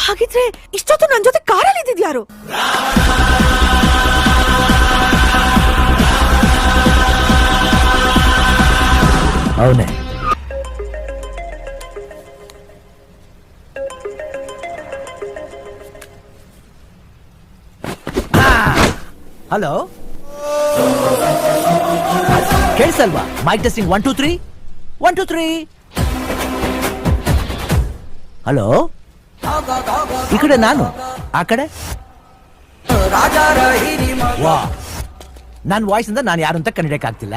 ಹಾಗಿದ್ರೆ ಇಷ್ಟೊತ್ತು ನನ್ ಜೊತೆ ಕಾರಲ್ಲಿ ಇದ್ದಿದ್ಯಾರು? ಅವನೇ. ಹಲೋ, ಕೇಳಿಸಲ್ವಾ? Mic testing 1 2 3 1 2 3. ಹಲೋ, ಈ ಕಡೆ ನಾನು, ಆ ಕಡೆ ವಾ. ನನ್ನ ವಾಯ್ಸ್ ಇಂದ ನಾನು ಯಾರು ಅಂತ ಕಂಡಿಡಿಯಕ್ಕಾಗ್ತಿಲ್ಲ.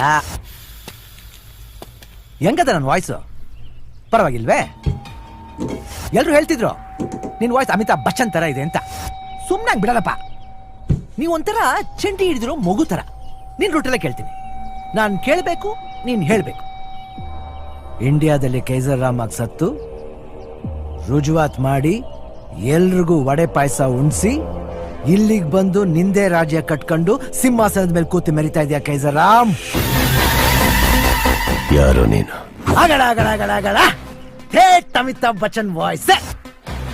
ಹೆಂಗದ ನನ್ನ ವಾಯ್ಸು? ಪರವಾಗಿಲ್ವೇ? ಎಲ್ರು ಹೇಳ್ತಿದ್ರು ನಿನ್ ವಾಯ್ಸ್ ಅಮಿತಾಬ್ ಬಚ್ಚನ್ ತರ ಇದೆ ಅಂತ. ಸುಮ್ನಾಗ್ ಬಿಡಲ್ಲಪ್ಪ. ನೀವೊಂಥರ ಚಂಡಿ ಹಿಡಿದಿರೋ ಮಗು ತರ. ನಿನ್ ರೂಟಲ್ಲೇ ಕೇಳ್ತೀನಿ. ನಾನು ಕೇಳಬೇಕು, ನೀನ್ ಹೇಳ್ಬೇಕು. ಇಂಡಿಯಾದಲ್ಲಿ ಕೈಸರ್ ರಾಮ್ ಆಗಿ ಸತ್ತು ರುಜುವಾತ್ ಮಾಡಿ ಎಲ್ರಿಗೂ ವಡೆ ಪಾಯಸ ಉಣ್ಸಿ ಇಲ್ಲಿಗೆ ಬಂದು ನಿಂದೆ ರಾಜ್ಯ ಕಟ್ಕೊಂಡು ಸಿಂಹಾಸನದ ಮೇಲೆ ಕೂತಿ ಮೆರಿತಾ ಇದೆಯಾ ಕೈಸರ್ ರಾಮ್? ಯಾರು ನೀನು? ಆಗಡ ಆಗಡ ಆಗಡ ಆಗಡ ಹೇ ಅಮಿತಾಬ್ ಬಚ್ಚನ್ ವಾಯ್ಸ್.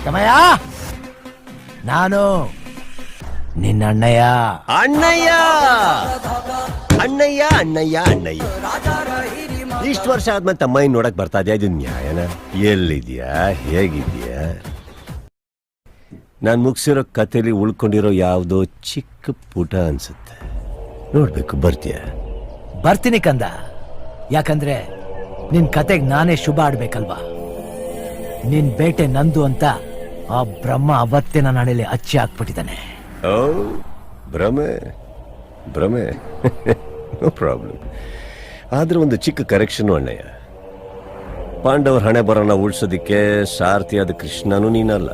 ತಮಯ್ಯ, ನಾನು ನಿನ್ನ ಅಣ್ಣಯ್ಯ. ಅಣ್ಣಯ್ಯ ಅಣ್ಣಯ್ಯ ಅಣ್ಣಯ್ಯ ಅಣ್ಣಯ್ಯ. ಇಷ್ಟು ವರ್ಷ ಆದ್ಮೇಲೆ ತಮ್ಮಯ್ಯ ನೋಡಕ್ ಬರ್ತಾ ಇದೆಯಾ? ಇದು ನ್ಯಾಯನ? ಎಲ್ಲಿದ್ಯಾ? ಹೇಗಿದ್ಯಾ? ನಾನು ಮುಗಿಸಿರೋ ಕಥೆಲಿ ಉಳ್ಕೊಂಡಿರೋ ಯಾವುದೋ ಚಿಕ್ಕ ಪುಟ ಅನ್ಸುತ್ತೆ. ನೋಡ್ಬೇಕು, ಬರ್ತೀಯಾ? ಬರ್ತೀನಿ ಕಂದ. ಯಾಕಂದ್ರೆ ನಿನ್ ಕತೆಗ್ ನಾನೇ ಶುಭ ಆಡ್ಬೇಕಲ್ವಾ? ನಿನ್ ಬೇಟೆ ನಂದು ಅಂತ ಆ ಬ್ರಹ್ಮ ಅವತ್ತೇ ನನ್ನ ಹಣೆಯಲ್ಲಿ ಅಚ್ಚಿ ಹಾಕ್ಬಿಟ್ಟಿದ್ದಾನೆ. ಓ, ಭ್ರಮೆ ಭ್ರಮೆ. No problem. ಆದ್ರೆ ಒಂದು ಚಿಕ್ಕ ಕರೆಕ್ಷನ್ ಅಣ್ಣಯ್ಯ. ಪಾಂಡವರ ಹಣೆ ಬರೋಣ ಉಳ್ಸೋದಿಕ್ಕೆ ಸಾರಥಿಯಾದ ಕೃಷ್ಣನೂ ನೀನಲ್ಲ.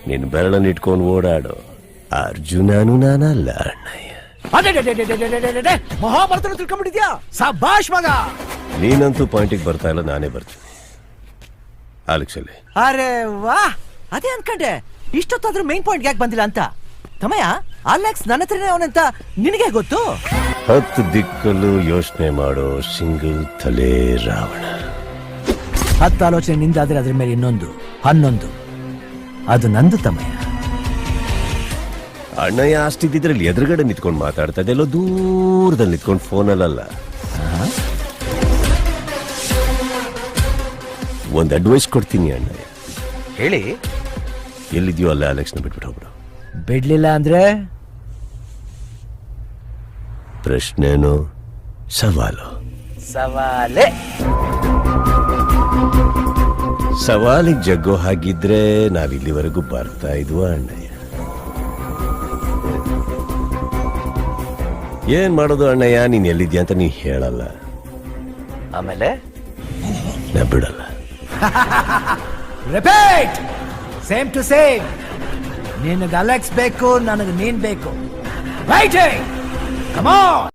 ನೀನು ಬೆರಳನ್ನು ಇಟ್ಕೊಂಡು ಓಡಾಡೋ ಅರ್ಜುನನೂ ನಾನಲ್ಲ ಅಣ್ಣಯ್ಯ. ಮಹಾಭಾರತ ತಿಳ್ಕೊಂಡ್ಬಿಟ್ಟಿದ್ಯಾ? ಸಾಬಾಷ್ ಮಗ. ನೀನಂತೂ ಪಾಯಿಂಟಿಗೆ ಬರ್ತಾ ಇಲ್ಲ, ನಾನೇ ಬರ್ತೀನಿ. ಆಲಕ್ಸಲ್ಲಿ. ಅರೆ ವಾ, ಅದೇ ಅನ್ಕಂಡೆ ಇಷ್ಟೊತ್ತಾದ್ರೂ ಮೈನ್ ಪಾಯಿಂಟ್ ಯಾಕೆ ಬಂದಿಲ್ಲ ಅಂತ. ತಮಯ್ಯ, ಅಲೆಕ್ಸ್ ನನ್ನ ಹತ್ರನೇ ಅವನಂತ ನಿನಗೆ ಗೊತ್ತು? 10 ದಿಕ್ಕಲ್ಲೂ ಯೋಚನೆ ಮಾಡೋ ಸಿಂಗಲ್ ತಲೆ ರಾವಣ. 10 ಆಲೋಚನೆ ನಿಂದಾದ್ರೆ ಅದ್ರ ಮೇಲೆ ಇನ್ನೊಂದು 11. ಅದು ನಂದು ತಮಯ್ಯ. ಅಣ್ಣಯ್ಯ ಅಷ್ಟಿದ್ರಲ್ಲಿ ಎದುರುಗಡೆ ನಿಂತ್ಕೊಂಡು ಮಾತಾಡ್ತಾ ಇದೆ, ಎಲ್ಲೋ ದೂರದಲ್ಲಿ ನಿಂತ್ಕೊಂಡು ಫೋನಲ್ಲ. ಒಂದು ಅಡ್ವೈಸ್ ಕೊಡ್ತೀನಿ ಅಣ್ಣಯ್ಯ. ಹೇಳಿ. ಎಲ್ಲಿದ್ಯೋ ಅಲ್ಲ ಅಲೆಕ್ಸ್ನ ಬಿಟ್ಬಿಟ್ಟು ಹೋಗ್ಬಿಡು. ಬಿಡ್ಲಿಲ್ಲ ಅಂದ್ರೆ ಪ್ರಶ್ನೆನೋ ಸವಾಲು? ಸವಾಲೇ. ಸವಾಲಿಗೆ ಜಗ್ಗೋ ಹಾಗಿದ್ರೆ ನಾವಿಲ್ಲಿವರೆಗೂ ಬರ್ತಾ ಇದ್ವಾ ಅಣ್ಣಯ್ಯ? ಏನ್ ಮಾಡೋದು ಅಣ್ಣಯ್ಯ? ನೀನ್ ಎಲ್ಲಿದ್ಯಾ ಅಂತ ನೀ ಹೇಳಲ್ಲ, ಆಮೇಲೆ ನಾ ಬಿಡಲ್ಲ. Repeat, same to same. ನಿನಗೆ ಅಲೆಕ್ಸ್ ಬೇಕು, ನನಗೆ ನೀನ್ ಬೇಕು. Writing, come on.